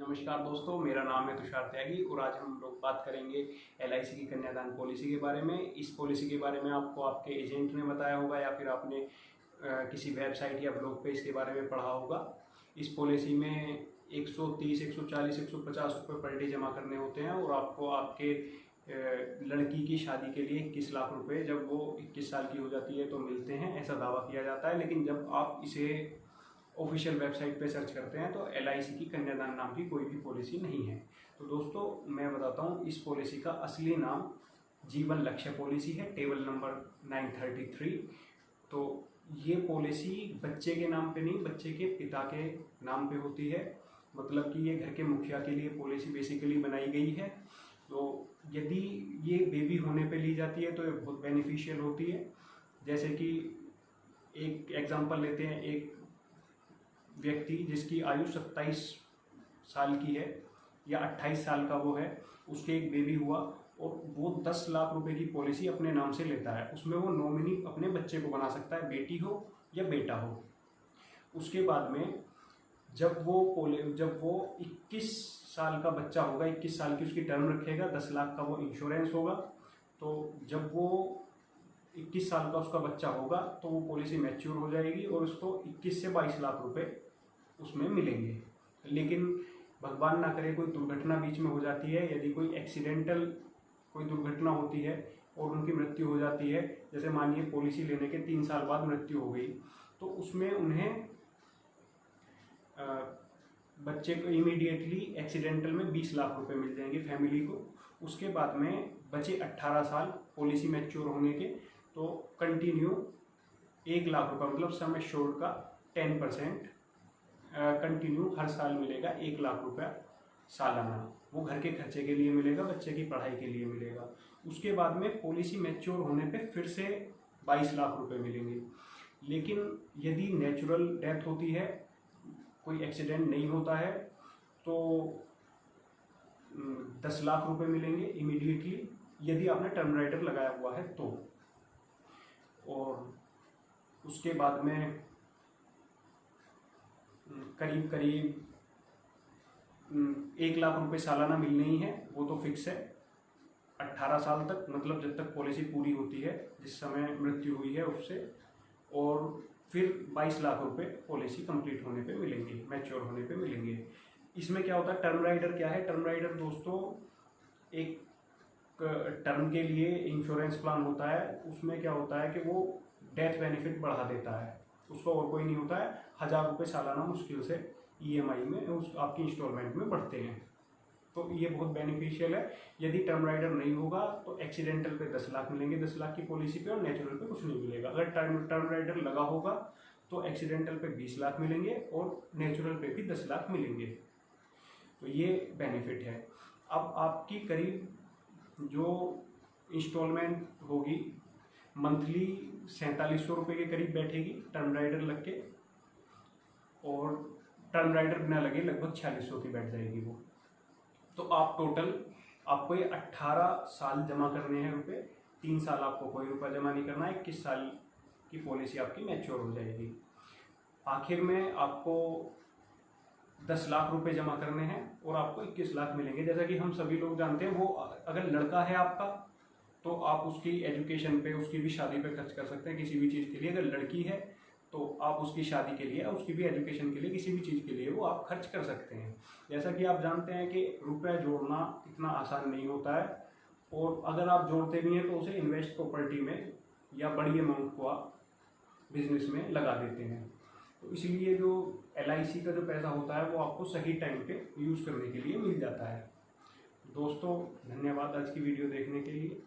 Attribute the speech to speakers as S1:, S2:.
S1: नमस्कार दोस्तों, मेरा नाम है तुषार त्यागी और आज हम लोग बात करेंगे एलआईसी की कन्यादान पॉलिसी के बारे में। इस पॉलिसी के बारे में आपको आपके एजेंट ने बताया होगा या फिर आपने किसी वेबसाइट या ब्लॉग पे इसके बारे में पढ़ा होगा। इस पॉलिसी में 130, 140, 150 रुपये पर डे जमा करने होते हैं और आपको आपके लड़की की शादी के लिए 21 लाख रुपए जब वो 21 साल की हो जाती है तो मिलते हैं, ऐसा दावा किया जाता है। लेकिन जब आप इसे ऑफिशियल वेबसाइट पे सर्च करते हैं तो एलआईसी की कन्यादान नाम की कोई भी पॉलिसी नहीं है। तो दोस्तों मैं बताता हूँ, इस पॉलिसी का असली नाम जीवन लक्ष्य पॉलिसी है, टेबल नंबर 933। तो ये पॉलिसी बच्चे के नाम पे नहीं, बच्चे के पिता के नाम पे होती है। मतलब कि ये घर के मुखिया के लिए पॉलिसी बेसिकली बनाई गई है। तो यदि ये बेबी होने पे ली जाती है तो ये बहुत बेनिफिशियल होती है। जैसे कि एक एग्जांपल लेते हैं, एक व्यक्ति जिसकी आयु 27 साल की है या 28 साल का वो है, उसके एक बेबी हुआ और वो 10 लाख रुपए की पॉलिसी अपने नाम से लेता है। उसमें वो नॉमिनी अपने बच्चे को बना सकता है, बेटी हो या बेटा हो। उसके बाद में जब वो 21 साल का बच्चा होगा, 21 साल की उसकी टर्म रखेगा, 10 लाख का वो इंश्योरेंस होगा। तो जब वो 21 साल का उसका बच्चा होगा तो वो पॉलिसी मैच्योर हो जाएगी और उसको 21 से 22 लाख रुपए उसमें मिलेंगे। लेकिन भगवान ना करे कोई दुर्घटना बीच में हो जाती है, यदि कोई एक्सीडेंटल कोई दुर्घटना होती है और उनकी मृत्यु हो जाती है, जैसे मानिए पॉलिसी लेने के 3 साल बाद मृत्यु हो गई, तो उसमें उन्हें बच्चे को इमीडिएटली एक्सीडेंटल में 20 लाख रुपए मिल जाएंगे फैमिली को। उसके बाद में बचे 18 साल पॉलिसी मैच्योर होने के, तो कंटिन्यू 1 लाख रुपये मतलब सम एश्योर्ड का 10% कंटिन्यू हर साल मिलेगा। 1 लाख रुपया सालाना वो घर के खर्चे के लिए मिलेगा, बच्चे की पढ़ाई के लिए मिलेगा। उसके बाद में पॉलिसी मैच्योर होने पे फिर से 22 लाख रुपए मिलेंगे। लेकिन यदि नेचुरल डेथ होती है, कोई एक्सीडेंट नहीं होता है, तो 10 लाख रुपए मिलेंगे इमीडिएटली, यदि आपने टर्म राइडर लगाया हुआ है तो। और उसके बाद में करीब 1 लाख रुपए सालाना मिलने ही है, वो तो फिक्स है 18 साल तक, मतलब जब तक पॉलिसी पूरी होती है, जिस समय मृत्यु हुई है उससे। और फिर 22 लाख रुपए पॉलिसी कंप्लीट होने पे मिलेंगे, मैच्योर होने पे मिलेंगे। इसमें क्या होता है, टर्म राइडर क्या है? टर्म राइडर दोस्तों एक टर्म के लिए इंश्योरेंस प्लान होता है। उसमें क्या होता है कि वो डेथ बेनिफिट बढ़ा देता है, उसको और कोई नहीं होता है। 1000 रुपये सालाना मुश्किल से ईएमआई में उस आपकी इंस्टॉलमेंट में बढ़ते हैं, तो ये बहुत बेनिफिशियल है। यदि टर्म राइडर नहीं होगा तो एक्सीडेंटल पे 10 लाख मिलेंगे 10 लाख की पॉलिसी पे, और नेचुरल पे कुछ नहीं मिलेगा। अगर टर्म राइडर लगा होगा तो एक्सीडेंटल पे 20 लाख मिलेंगे और नेचुरल पे भी 10 लाख मिलेंगे। तो ये बेनिफिट है। अब आपकी करीब जो इंस्टॉलमेंट होगी मंथली 4700 रुपये के करीब बैठेगी टर्म राइडर लग के, और टर्म राइडर बिना लगे लगभग 4600 की बैठ जाएगी वो। तो आप टोटल आपको ये 18 साल जमा करने हैं रुपए, 3 साल आपको कोई रुपया जमा नहीं करना है। 21 साल की पॉलिसी आपकी मैच्योर हो जाएगी। आखिर में आपको 10 लाख रुपए जमा करने हैं और आपको 21 लाख मिलेंगे। जैसा कि हम सभी लोग जानते हैं, वो अगर लड़का है आपका तो आप उसकी एजुकेशन पे, उसकी भी शादी पे खर्च कर सकते हैं किसी भी चीज़ के लिए। अगर लड़की है तो आप उसकी शादी के लिए, उसकी भी एजुकेशन के लिए, किसी भी चीज़ के लिए वो आप खर्च कर सकते हैं। जैसा कि आप जानते हैं कि रुपया जोड़ना इतना आसान नहीं होता है, और अगर आप जोड़ते भी हैं तो उसे इन्वेस्ट प्रॉपर्टी में या बड़ी अमाउंट को आप बिजनेस में लगा देते हैं। तो इसलिए जो एलआईसी का जो पैसा होता है वो आपको सही टाइम पे यूज़ करने के लिए मिल जाता है। दोस्तों धन्यवाद आज की वीडियो देखने के लिए।